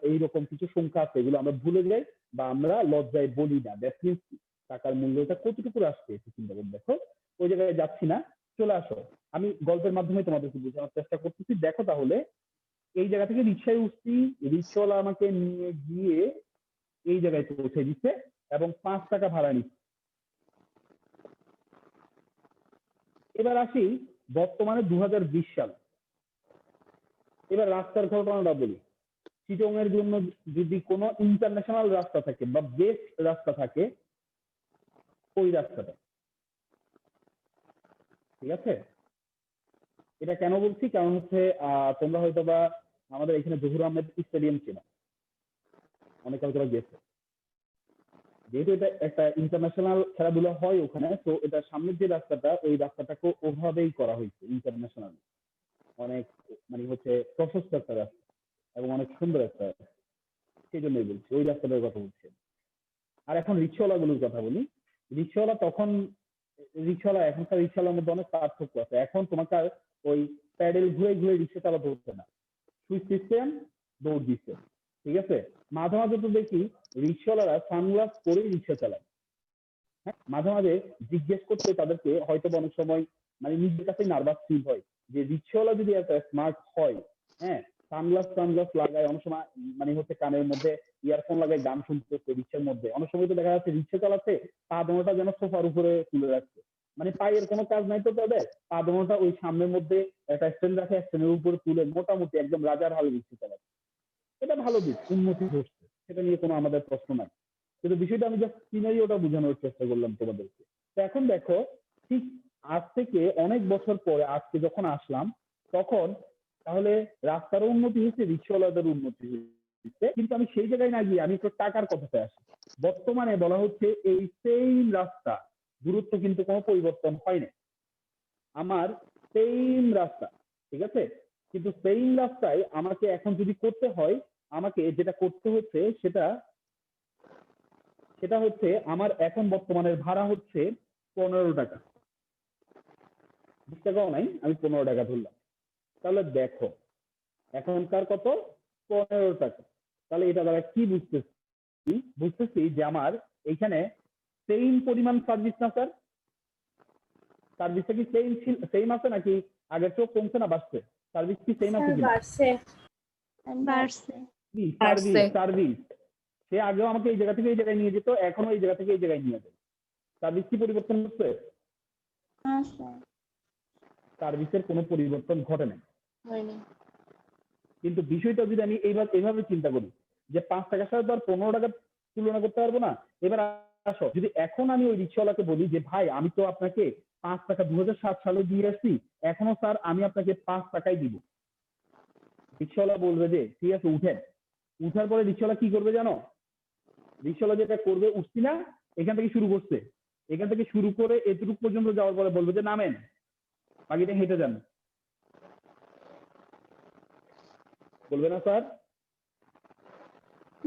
এইরকম কিছু সংখ্যা আছে, এগুলো আমরা ভুলে যাই বা আমরা লজ্জায় বলি না। দ্যাট মিনস টাকার মূল্যটা কতটুকু আসছে একটু চিন্তা করে দেখো। ওই জায়গায় যাচ্ছি না, চলে আসো, আমি গল্পের মাধ্যমে তোমাদেরকে বোঝানোর চেষ্টা করতেছি। দেখো তাহলে এই জায়গা থেকে রিক্সায় উঠছি, রিক্সাওয়ালা আমাকে নিয়ে গিয়ে এই জায়গায় পৌঁছে দিচ্ছে এবং 5 টাকা ভাড়া নিচ্ছে। এবার আসি বর্তমানে 2020 সাল। এবার রাস্তার ঘটনাটা বলি। চিটং এর জন্য যদি কোনো ইন্টারন্যাশনাল রাস্তা থাকে বা বেস্ট রাস্তা থাকে, ওই রাস্তাটা, ঠিক আছে? এটা কেন বলছি, কারণ হচ্ছে তোমরা হয়তো বা আমাদের এখানে জহুর আহমেদ স্টেডিয়াম ছিল, অনেকে হয়তো গেছে। যেহেতু এটা একটা ইন্টারন্যাশনাল খেলাধুলা হয় ওখানে, তো এটা সামনের যে রাস্তাটা, ওই রাস্তাটাকে ওভাবেই করা হয়েছে ইন্টারন্যাশনাল। অনেক মানে হচ্ছে প্রশস্ত একটা রাস্তা এবং অনেক সুন্দর একটা রাস্তা, সেই জন্যই বলছি ওই রাস্তাটার কথা বলছি। আর এখন রিক্সাওয়ালাগুলোর কথা বলি। রিক্সাওয়ালা তখন, রিক্সাওয়ালা এখনকার রিক্সাওয়ালার মধ্যে অনেক পার্থক্য আছে। এখন তোমাকে আর ওই প্যাডেল ঘুরে ঘুরে রিক্সা চালাতে হচ্ছে না, সুইচ সিস্টেম, দৌড় দিচ্ছে, ঠিক আছে? মাঝে মাঝে তো দেখি রিক্সাওয়ালারা সানগ্লাস পরে রিক্সা চালায়। হ্যাঁ, মাঝে মাঝে জিজ্ঞেস করতে তাদেরকে হয়তো অনেক সময় মানে নিজের কাছে নার্ভাস ফিল হয় যে রিক্সাওয়ালা যদি একটা স্মার্ট হয়, হ্যাঁ, সানগ্লাস লাগায়, অনেক সময় মানে হচ্ছে কানের মধ্যে ইয়ারফোন লাগায় গান শুনতেছে রিক্সার মধ্যে। অনেক সময় তো দেখা যাচ্ছে রিক্সা চালাচ্ছে, পা দোনোটা যেন সোফার উপরে তুলে রাখছে, মানে পায়ের কোনো কাজ নাই তো তাদের, পা দোনোটা ওই সামনের মধ্যে একটা স্ট্যান্ড রাখে, স্ট্যান্ডের উপরে তুলে মোটামুটি একদম রাজার হাল রিক্সা চালাচ্ছে। এটা ভালো দিক, উন্নতি হচ্ছে, সেটা নিয়ে কোনো আমাদের প্রশ্ন নাই। কিন্তু বিষয়টা আমি জাস্ট সিনারিওটা বোঝানোর চেষ্টা করলাম তোমাদেরকে। তো এখন দেখো, ঠিক আজ থেকে অনেক বছর পরে আজকে যখন আসলাম, তখন তাহলে রাস্তারও উন্নতি হয়েছে, রিক্সাওয়ালাদের উন্নতি হয়েছে, কিন্তু আমি সেই জায়গায় না গিয়ে আমি একটু টাকার কথাতে আসি। বর্তমানে বলা হচ্ছে এই সেম রাস্তা, দূরত্ব কিন্তু কোনো পরিবর্তন হয় না, আমার সেম রাস্তা, ঠিক আছে? কিন্তু সেম রাস্তায় আমাকে এখন যদি করতে হয়, আমাকে যেটা করতে হচ্ছে সেটা হচ্ছে আমার এখন বর্তমানের ভাড়া হচ্ছে 15 টাকা। 20 টাকাও নাই, আমি 15 টাকা ধরলাম। তাহলে দেখো এখনকার কত, 15 টাকা। তাহলে এটা দ্বারা কি বুঝতেছি যে আমার এইখানে সেম পরিমাণ সার্ভিস না স্যার? সার্ভিসটা কি সেম আছে নাকি আগের চেয়েও কমছে না বাড়ছে? সার্ভিস কি সেম আছে কিনা? বাড়ছে বাড়ছে। সার্ভিস সে আগেও আমাকে এই জায়গা থেকে এই জায়গায় নিয়ে যেত, এখনো এই জায়গা থেকে এই জায়গায় নিয়ে যায়। সার্ভিস কি পরিবর্তন হচ্ছে? সার্ভিসের কোনো পরিবর্তন ঘটে নাই। হয়নি। কিন্তু বিষয়টা যদি আমি এইভাবে চিন্তা করি যে 5 টাকার সাথে তো আর 15 টাকা তুলনা করতে পারবো না। এবার আসো, যদি এখন আমি ওই রিক্সাওয়ালাকে বলি যে ভাই আমি তো আপনাকে 5 টাকা 2007 সালে দিয়ে আসছি, এখনো স্যার আমি আপনাকে 5 টাকাই দিব। রিক্সাওয়ালা বলবে যে ঠিক আছে উঠেন। উঠার পরে রিক্সাওয়ালা কি করবে জানো? রিক্সাওয়ালা যেটা করবে, উঠছি না, এখান থেকে শুরু করছে, এখান থেকে শুরু করে এতটুকু পর্যন্ত যাওয়ার পরে বলবে যে নামেন, বাকিটা হেঁটে যান। বলবে না স্যার?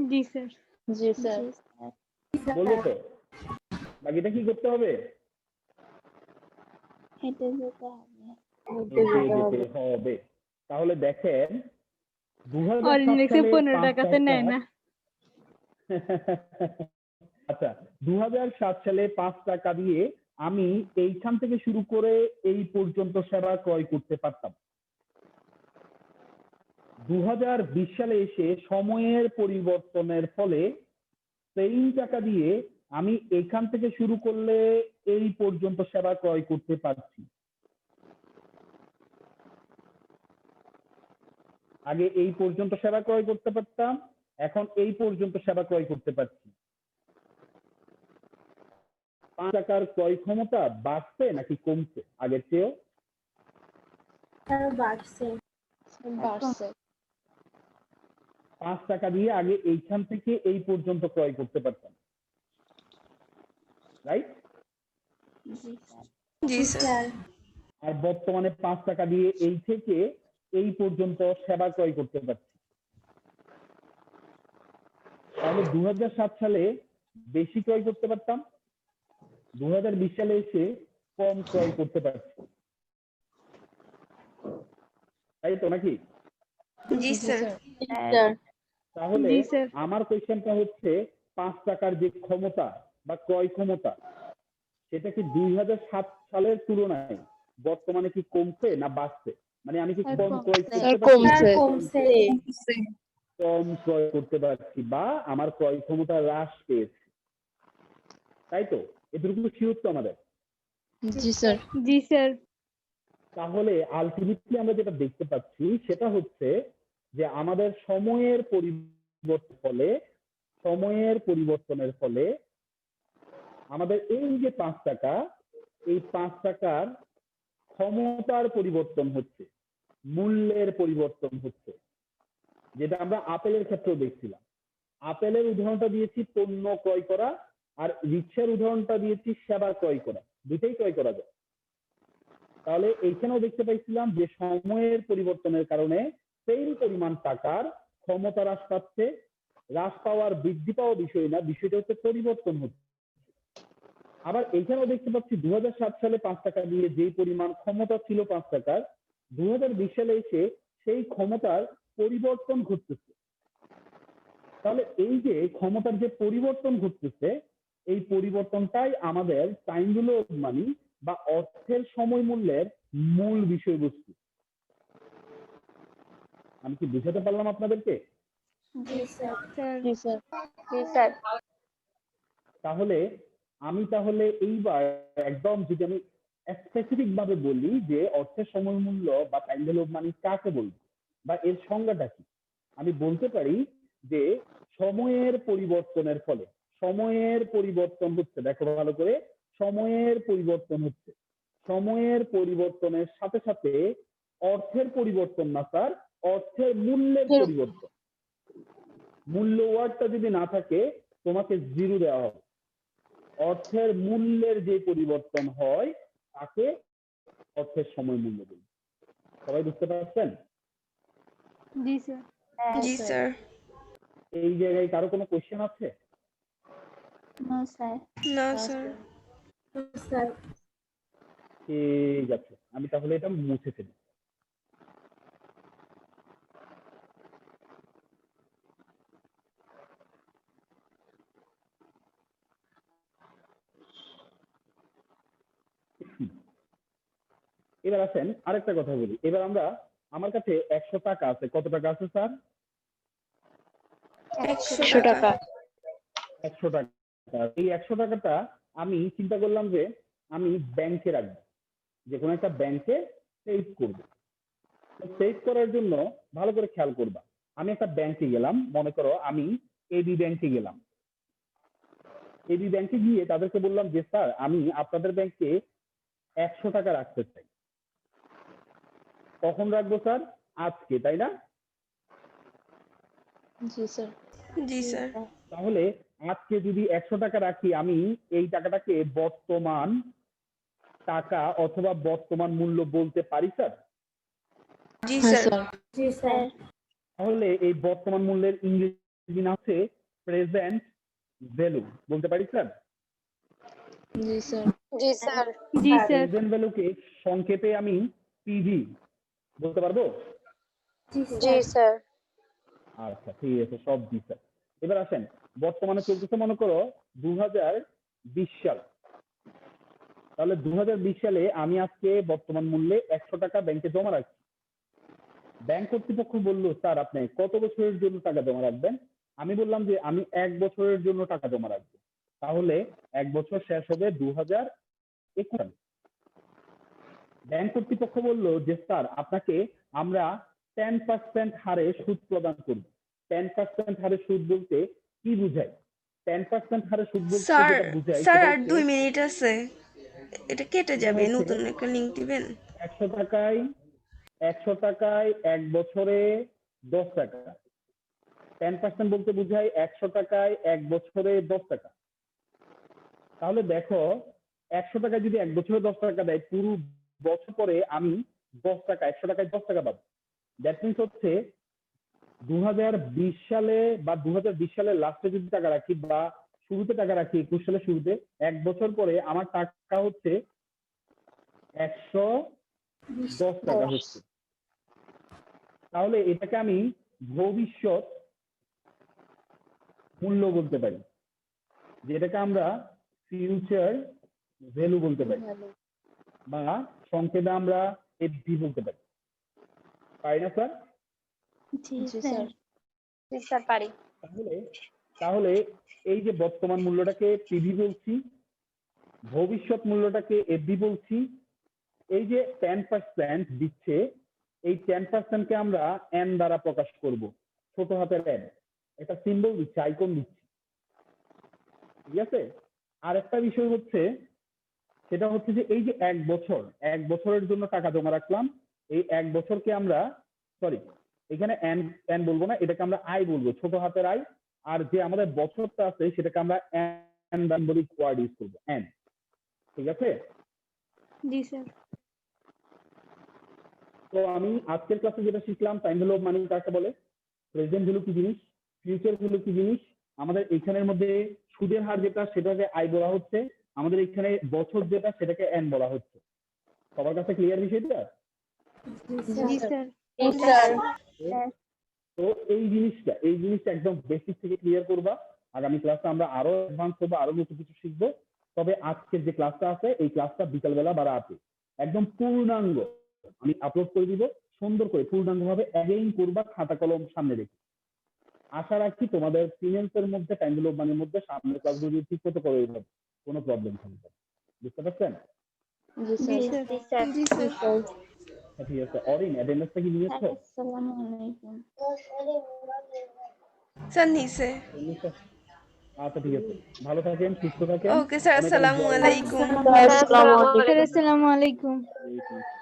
জি স্যার। জি স্যার। বলবে তো। বাকিটা কি করতে হবে? হেঁটে যেতে হবে। হেঁটে যেতে হবে। তাহলে দেখেন 2007 অরিজিনাল সালে 15 5 টাকাতে নেয় না। আচ্ছা, 2007 সালে 5 টাকা দিয়ে আমি এইখান থেকে শুরু করে এই পর্যন্ত সেবা ক্রয় করতে পারতাম। 2020 সালে এসে সময়ের পরিবর্তনের ফলে 3 টাকা দিয়ে আমি এখান থেকে শুরু করলে এই পর্যন্ত সেবা ক্রয় করতে পারছি। আগে এই পর্যন্ত সেবা ক্রয় করতে পারতাম, এখন এই পর্যন্ত সেবা ক্রয় করতে পারছি। 5 টাকার ক্রয় ক্ষমতা বাড়ছে নাকি কমছে আগের চেয়েও? বাড়ছে। 5 টাকা দিয়ে আগে এইখান থেকে এই পর্যন্ত ক্রয় করতে পারতাম, রাইট? জি স্যার। আর বর্তমানে 5 টাকা দিয়ে এই থেকে এই পর্যন্ত সেবা ক্রয় করতে পারছি। তাহলে 2007 সালে বেশি ক্রয় করতে পারতাম, 2020 সালে এসে কম ক্রয় করতে পারছি, তাই তো নাকি? জি স্যার। স্যার তাহলে জি স্যার। আমার কোয়েশ্চেনটা হচ্ছে 5 টাকার যে ক্ষমতা বা ক্রয় ক্ষমতা সেটা কি 2007 সালের তুলনায় বর্তমানে কি কমছে না বাড়ছে? মানে আমি কি কম ক্রয় করতে স্যার পারছি, কমছে। কম ক্রয় করতে পারছি, বা আমার ক্রয় ক্ষমতা হ্রাস পেয়েছে, তাই তো? এটুকু শিওর তো আমাদের? জি স্যার। জি স্যার। তাহলে আলটিমেটলি আমরা যেটা দেখতে পাচ্ছি সেটা হচ্ছে যে আমাদের সময়ের পরিবর্তনের ফলে আমাদের এই যে 5 টাকা, এই 5 টাকার ক্ষমতার পরিবর্তন হচ্ছে, মূল্যের পরিবর্তন হচ্ছে, যেটা আমরা আপেলের ক্ষেত্রেও দেখছিলাম। আপেলের উদাহরণটা দিয়েছি পণ্য ক্রয় করা, আর রিক্সার উদাহরণটা দিয়েছি সেবা ক্রয় করা, দুটোই ক্রয় করা যায়। তাহলে এইখানেও দেখতে পাইছিলাম যে সময়ের পরিবর্তনের কারণে সেই পরিমাণ টাকার ক্ষমতা হ্রাস পাচ্ছে। হ্রাস পাওয়ার বৃদ্ধি পাওয়া বিষয় না, বিষয়টা হচ্ছে পরিবর্তন হচ্ছে। আবার এইখানেও দেখতে পাচ্ছি 2007 সালে 5 টাকা দিয়ে যে পরিমাণ ক্ষমতা ছিল 5 টাকার, 2020 সালে এসে সেই ক্ষমতার পরিবর্তন ঘটতেছে। তাহলে এই যে ক্ষমতার যে পরিবর্তন ঘটতেছে, এই পরিবর্তনটাই আমাদের টাইম ভ্যালু অফ মানি বা অর্থের সময় মূল্যের মূল বিষয়বস্তু। আমি কি বুঝাতে পারলাম আপনাদেরকে? স্যার। জি স্যার। স্যার তাহলে এইবার একদম যদি আমি স্পেসিফিক ভাবে বলি যে অর্থের সময় মূল্য বা টাইম ভ্যালু অফ মানি কাকে বলবো বা এর সংজ্ঞাটা কি, আমি বলতে পারি যে সময়ের পরিবর্তনের ফলে, সময়ের পরিবর্তন হচ্ছে, দেখো ভালো করে, সময়ের পরিবর্তন হচ্ছে, সময়ের পরিবর্তনের সাথে সাথে অর্থের পরিবর্তন না স্যার, অর্থের মূল্যের পরিবর্তন। মূল্য ওয়ার্ডটা যদি না থাকে তোমাকে জিরো দেওয়া হবে। অর্থের মূল্যের যে পরিবর্তন হয় তাকে অর্থের সময় মূল্য বলি। সবাই বুঝতে পারছেন? জি স্যার। জি স্যার। এই জায়গায় কারো কোনো কোয়েশ্চেন আছে? No sir. না স্যার। স্যার ঠিক আছে, আমি তাহলে এটা মুছে ফেলি। এবার আসেন আরেকটা কথা বলি। এবার আমার কাছে 100 টাকা আছে। কত টাকা আছে স্যার? 100 টাকা। 100 টাকা। এই 100 টাকাটা আমি চিন্তা করলাম যে আমি ব্যাংকে রাখবো, যে কোনো একটা ব্যাংকে সেভ করবো। সেভ করার জন্য ভালো করে খেয়াল করবা, আমি একটা ব্যাংকে গেলাম, মনে করো আমি এবি ব্যাংকে গেলাম। এবি ব্যাংকে গিয়ে তাদেরকে বললাম যে স্যার আমি আপনাদের ব্যাংকে 100 টাকা রাখতে চাই। কখন রাখবো স্যার? আজকে, তাই না? জি স্যার। জি স্যার। তাহলে আজকে যদি 100 টাকা রাখি, আমি এই টাকাটাকে বর্তমান টাকা অথবা বর্তমান মূল্য বলতে পারি স্যার? জি হ্যাঁ স্যার। স্যার। জি স্যার তাহলে এই বর্তমান মূল্যের ইংরেজি নাম হচ্ছে প্রেজেন্ট ভ্যালু, বলতে পারি স্যার? জি স্যার। জি স্যার জি স্যার। প্রেজেন্ট ভ্যালুকে সংক্ষেপে আমি পিভি বলতে পারবো? জি স্যার আচ্ছা ঠিক আছে, সব জি স্যার। এবার আসেন, বর্তমানে চলতেছে মনে করো 2020 সাল। তাহলে 2020 সালে আমি আজকে বর্তমান মূল্যে 100 টাকা ব্যাংকে জমা রাখছি। ব্যাংক কর্তৃপক্ষ বললো স্যার আপনি কত বছরের জন্য টাকা জমা রাখবেন? আমি বললাম যে আমি 1 বছরের জন্য টাকা জমা রাখবো। তাহলে 1 বছর শেষ হবে 2021 সালে। ব্যাংক কর্তৃপক্ষ বললো যে স্যার আপনাকে আমরা 10% হারে সুদ প্রদান করব। 10% হারে সুদ বলতে কি বুঝায়? 10% হারে সুদ বলতে স্যার যেটা বুঝায় স্যার সেটা আর হচ্ছে 2 মিনিট আছে, এটা কেটে সেটা যাবে, হচ্ছে নতুন একটা লিংক দিবেন। 100 টাকায় 1 বছরে 10 টাকা। 10% বলতে বুঝায় 100 টাকায় 1 বছরে 10 টাকা। তাহলে দেখো 100 টাকায় যদি 1 বছরে 10 টাকা দেয়, পুরো বছর পরে আমি 10 টাকা 100 টাকায় 10 টাকা পাবো। দ্যাট মিনস হচ্ছে 2020 সালে বা 2020 সালের লাস্টে যদি টাকা রাখি বা শুরুতে টাকা রাখি 21 সালের শুরুতে, 1 বছর পরে আমার টাকা হচ্ছে 110 টাকা হচ্ছে। তাহলে এটাকে আমি ভবিষ্যৎ মূল্য বলতে পারি, যেটাকে আমরা ফিউচার ভ্যালু বলতে পারি, বা সংক্ষেপে আমরা এফডি বলতে পারি। পারি না স্যার? জি জি স্যার। স্যার। জি স্যার পারি। তাহলে এই যে বর্তমান মূল্যটাকে পিভি বলছি, ভবিষ্যৎ মূল্যটাকে এফডি বলছি, এই যে 10% দিচ্ছে, এই 10% কে আমরা এন দ্বারা প্রকাশ করব, ছোট হাতের এন। এটা সিম্বল দিচ্ছি, আইকন দিচ্ছি, ঠিক আছে? আর একটা বিষয় হচ্ছে, সেটা হচ্ছে যে এই যে 1 বছরের জন্য টাকা জমা রাখলাম, এই 1 বছরকে আমরা, সরি এখানে এন এন বলবো না, এটাকে আমরা আই বলবো, ছোট হাতের আই। আর যে আমাদের বছরটা আছে সেটাকে আমরা এন সিম্বলিক ওয়ার্ড ইউজ করবো, এন। ঠিক আছে? জি স্যার। তো আমি আজকের ক্লাসে যেটা শিখলাম, টাইম ভ্যালু অফ মানি কাকে বলে, প্রেজেন্ট ভ্যালু কি জিনিস, ফিউচার ভ্যালু কি জিনিস, আমাদের এখানের মধ্যে সুদের হার যেটা সেটাকে আই বলা হচ্ছে, আমাদের এখানে বছর যেটা সেটাকে এন বলা হচ্ছে। সবার কাছে ক্লিয়ার বিষয়টা? জি স্যার। জি স্যার। তো এই জিনিসটা একদম বেসিক থেকে ক্লিয়ার করবা। আগামী ক্লাসে আমরা আরো অ্যাডভান্স হবো, আরো নতুন কিছু শিখবো। তবে আজকের যে ক্লাসটা আছে, এই ক্লাসটা বিকালবেলা বা রাতে একদম পূর্ণাঙ্গ আমি আপলোড করে দিব, সুন্দর করে পূর্ণাঙ্গ ভাবে অ্যাগেইন করবা, খাতা কলম সামনে রেখে। আশা রাখছি তোমাদের ফিনান্সের মধ্যে, টাইম ভ্যালু অফ মানির মধ্যে সামনের ক্লাসগুলো যদি ঠিক মতো করে যাবে, কোনো প্রবলেম থাকবে না। বুঝতে পারছেন? জি জি স্যার। স্যার। জি স্যার। জি স্যার। ঠিক আছে। অরিন, অ্যাটেন্ডেন্সটা কি নিয়েছো? আসসালামু আলাইকুম। স্যার নিছে। আচ্ছা ঠিক আছে, ভালো থাকেন, সুস্থ থাকেন। ওকে স্যার, অনেক অনেক আসসালামু দোয়া রইলো। আলাইকুম। স্যার আসসালামু আলাইকুম। ওয়ালাইকুম আসসালাম।